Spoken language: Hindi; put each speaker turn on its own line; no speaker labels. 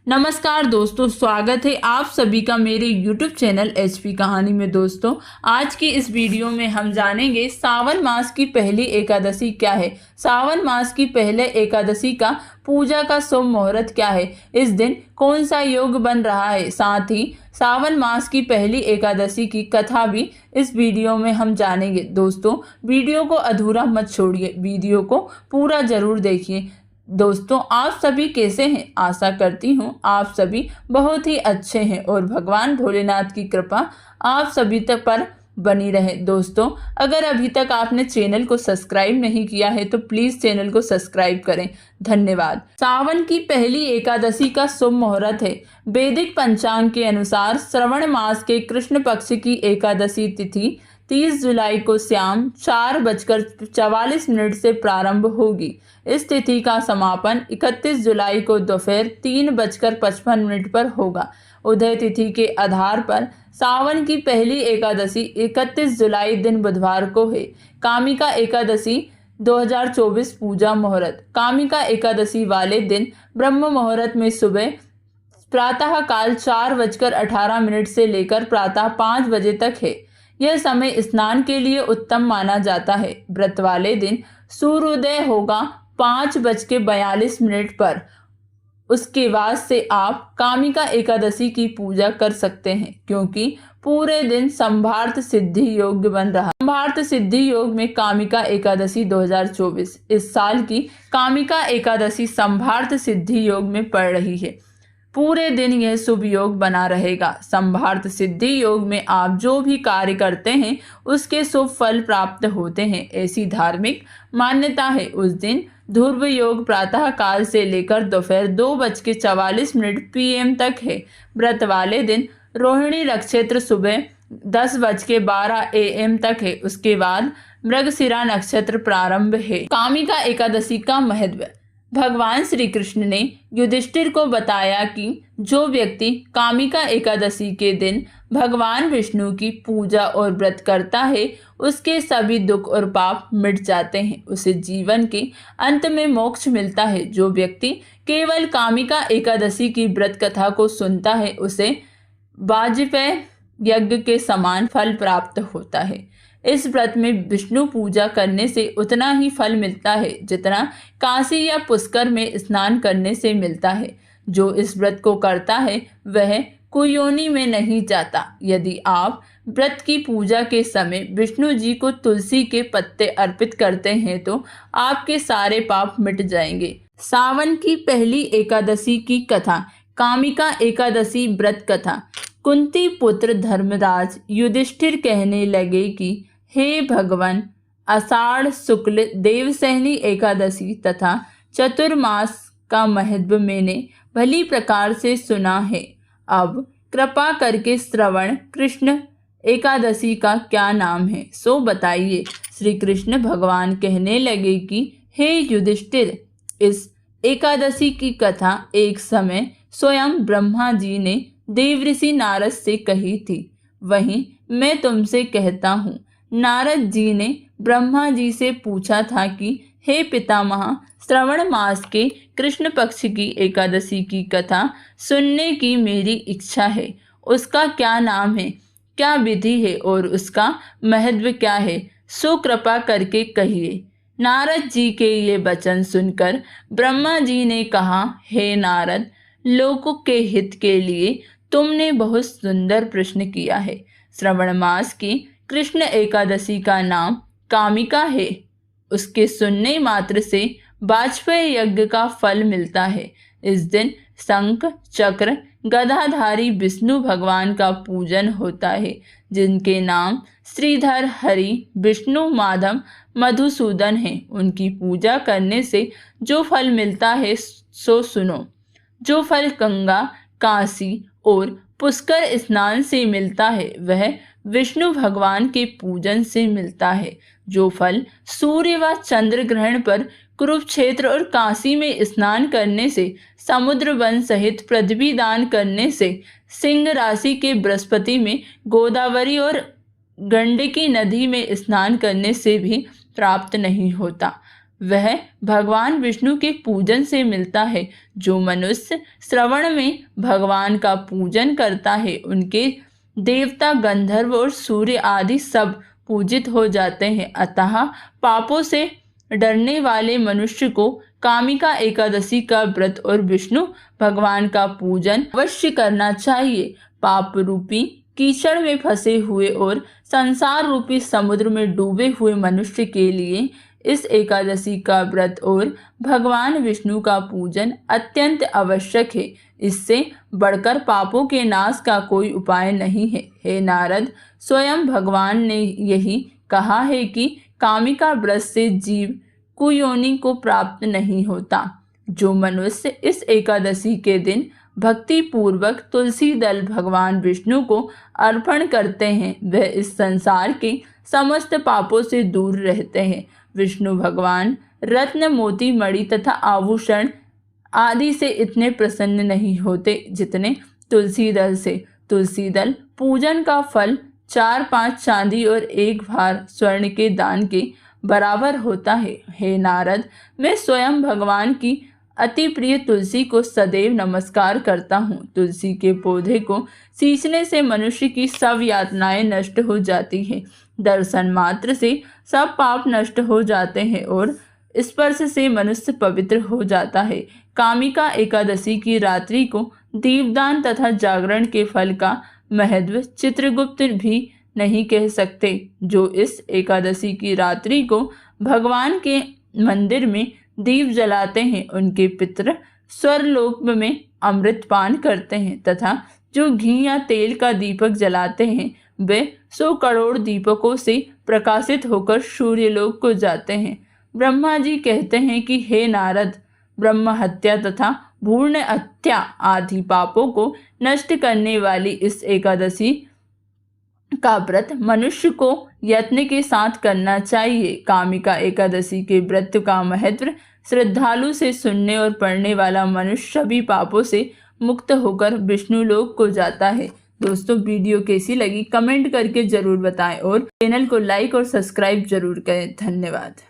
नमस्कार दोस्तों, स्वागत है आप सभी का मेरे YouTube चैनल HP कहानी में। दोस्तों, आज की इस वीडियो में हम जानेंगे सावन मास की पहली एकादशी क्या है, सावन मास की पहले एकादशी का पूजा का शुभ मुहूर्त क्या है, इस दिन कौन सा योग बन रहा है, साथ ही सावन मास की पहली एकादशी की कथा भी इस वीडियो में हम जानेंगे। दोस्तों, वीडियो को अधूरा मत छोड़िए, वीडियो को पूरा जरूर देखिए। दोस्तों, आप सभी कैसे हैं? आशा करती हूँ आप सभी बहुत ही अच्छे हैं और भगवान भोलेनाथ की कृपा आप सभी तक पर बनी रहे। दोस्तों, अगर अभी तक आपने चैनल को सब्सक्राइब नहीं किया है तो प्लीज चैनल को सब्सक्राइब करें। धन्यवाद। सावन की पहली एकादशी का शुभ मुहूर्त है। वैदिक पंचांग के अनुसार श्रवण मास के कृष्ण पक्ष की एकादशी तिथि 30 जुलाई को शाम 4:44 से प्रारंभ होगी। इस तिथि का समापन 31 जुलाई को दोपहर 3:55 पर होगा। उदय तिथि के आधार पर सावन की पहली एकादशी 31 जुलाई दिन बुधवार को है। कामिका एकादशी 2024 पूजा मुहूर्त। कामिका एकादशी वाले दिन ब्रह्म मुहूर्त में सुबह प्रातः काल 4:18 से लेकर प्रातः 5 बजे तक है। यह समय स्नान के लिए उत्तम माना जाता है। व्रत वाले दिन सूर्योदय होगा 5:42 पर। उसके बाद से आप कामिका एकादशी की पूजा कर सकते हैं, क्योंकि पूरे दिन संभार्थ सिद्धि योग बन रहा। संभार्थ सिद्धि योग में कामिका एकादशी 2024 इस साल की कामिका एकादशी संभार्थ सिद्धि योग में पड़ रही है। पूरे दिन यह शुभ योग बना रहेगा। संभार्थ सिद्धि योग में आप जो भी कार्य करते हैं उसके शुभ फल प्राप्त होते हैं, ऐसी धार्मिक मान्यता है। उस दिन ध्रुव योग प्रातः काल से लेकर दोपहर 2:44 PM तक है। व्रत वाले दिन रोहिणी नक्षत्र सुबह 10:12 AM तक है। उसके बाद मृगशिरा नक्षत्र प्रारंभ है। कामिका एकादशी का महत्व। भगवान श्री कृष्ण ने युधिष्ठिर को बताया कि जो व्यक्ति कामिका एकादशी के दिन भगवान विष्णु की पूजा और व्रत करता है उसके सभी दुख और पाप मिट जाते हैं, उसे जीवन के अंत में मोक्ष मिलता है। जो व्यक्ति केवल कामिका एकादशी की व्रत कथा को सुनता है उसे वाजपेय यज्ञ के समान फल प्राप्त होता है। इस व्रत में विष्णु पूजा करने से उतना ही फल मिलता है जितना काशी या पुष्कर में स्नान करने से मिलता है। जो इस व्रत को करता है वह कुयोनि में नहीं जाता। यदि आप व्रत की पूजा के समय विष्णु जी को तुलसी के पत्ते अर्पित करते हैं तो आपके सारे पाप मिट जाएंगे। सावन की पहली एकादशी की कथा। कामिका एकादशी व्रत कथा। कुंती पुत्र धर्मराज युधिष्ठिर कहने लगे कि हे भगवान, आषाढ़ शुक्ल देवसैनी एकादशी तथा चतुर्मास का महत्व मैंने भली प्रकार से सुना है। अब कृपा करके श्रवण कृष्ण एकादशी का क्या नाम है सो बताइए। श्री कृष्ण भगवान कहने लगे कि हे युधिष्ठिर, इस एकादशी की कथा एक समय स्वयं ब्रह्मा जी ने देवऋषि नारद से कही थी। वहीं मैं तुमसे कहता हूँ। नारद जी ने ब्रह्मा जी से पूछा था कि हे पितामह, श्रवण मास के कृष्ण पक्ष की एकादशी की कथा सुनने की मेरी इच्छा है। उसका क्या नाम है, क्या विधि है और उसका महत्व क्या है, सो कृपा करके कहिए। नारद जी के ये वचन सुनकर ब्रह्मा जी ने कहा, हे नारद, लोकों के हित के लिए तुमने बहुत सुंदर प्रश्न किया है। श्रवण मास की कृष्ण एकादशी का नाम कामिका है। उसके सुनने मात्र से वाजपेय यज्ञ का फल मिलता है। इस दिन शंख चक्र गदाधारी विष्णु भगवान का पूजन होता है, जिनके नाम श्रीधर, हरि, विष्णु, माधव, मधुसूदन हैं। उनकी पूजा करने से जो फल मिलता है सो सुनो। जो फल गंगा, काशी और पुष्कर स्नान से मिलता है वह विष्णु भगवान के पूजन से मिलता है। जो फल सूर्य व चंद्र ग्रहण पर कुरुक्षेत्र और काशी में स्नान करने से, समुद्र वन सहित पृथ्वी दान करने से, सिंह राशि के बृहस्पति में, गोदावरी और गंडकी नदी में स्नान करने से भी प्राप्त नहीं होता। वह भगवान विष्णु के पूजन से मिलता है। जो मनुष्य श्रवण में भगवान का पूजन करता है उनके देवता, गंधर्व और सूर्य आदि सब पूजित हो जाते हैं। अतः पापों से डरने वाले मनुष्य को कामिका एकादशी का व्रत और विष्णु भगवान का पूजन अवश्य करना चाहिए। पाप रूपी कीचड़ में फंसे हुए और संसार रूपी समुद्र में डूबे हुए मनुष्य के लिए इस एकादशी का व्रत और भगवान विष्णु का पूजन अत्यंत आवश्यक है। इससे बढ़कर पापों के नाश का कोई उपाय नहीं है। हे नारद, स्वयं भगवान ने यही कहा है कि कामिका व्रत से जीव कुयोनि को प्राप्त नहीं होता। जो मनुष्य इस एकादशी के दिन भक्ति पूर्वक तुलसी दल भगवान विष्णु को अर्पण करते हैं वह इस संसार के समस्त पापों से दूर रहते हैं। विष्णु भगवान रत्न, मोती, मणि तथा आभूषण आदि से इतने प्रसन्न नहीं होते जितने तुलसी दल से। तुलसी दल पूजन का फल 4-5 चांदी और 1 भार स्वर्ण के दान के बराबर होता है। हे नारद, मैं स्वयं भगवान की अति प्रिय तुलसी को सदैव नमस्कार करता हूँ। तुलसी के पौधे को सींचने से मनुष्य की सब यातनाएं नष्ट हो जाती हैं। दर्शन मात्र से सब पाप नष्ट हो जाते हैं और स्पर्श से मनुष्य पवित्र हो जाता है। कामिका एकादशी की रात्रि को दीपदान तथा जागरण के फल का महत्व चित्रगुप्त भी नहीं कह सकते। जो इस एकादशी की रात्रि को भगवान के मंदिर में दीप जलाते हैं उनके पितर स्वर्लोक में अमृत पान करते हैं तथा जो घी या तेल का दीपक जलाते हैं वे 100 करोड़ दीपकों से प्रकाशित होकर सूर्यलोक को जाते हैं। ब्रह्मा जी कहते हैं कि हे नारद, ब्रह्म हत्या तथा भ्रूण हत्या आदि पापों को नष्ट करने वाली इस एकादशी का व्रत मनुष्य को यत्न के साथ करना चाहिए। कामिका एकादशी के व्रत का महत्व श्रद्धालु से सुनने और पढ़ने वाला मनुष्य सभी पापों से मुक्त होकर विष्णु लोक को जाता है। दोस्तों, वीडियो कैसी लगी कमेंट करके जरूर बताएं और चैनल को लाइक और सब्सक्राइब जरूर करें। धन्यवाद।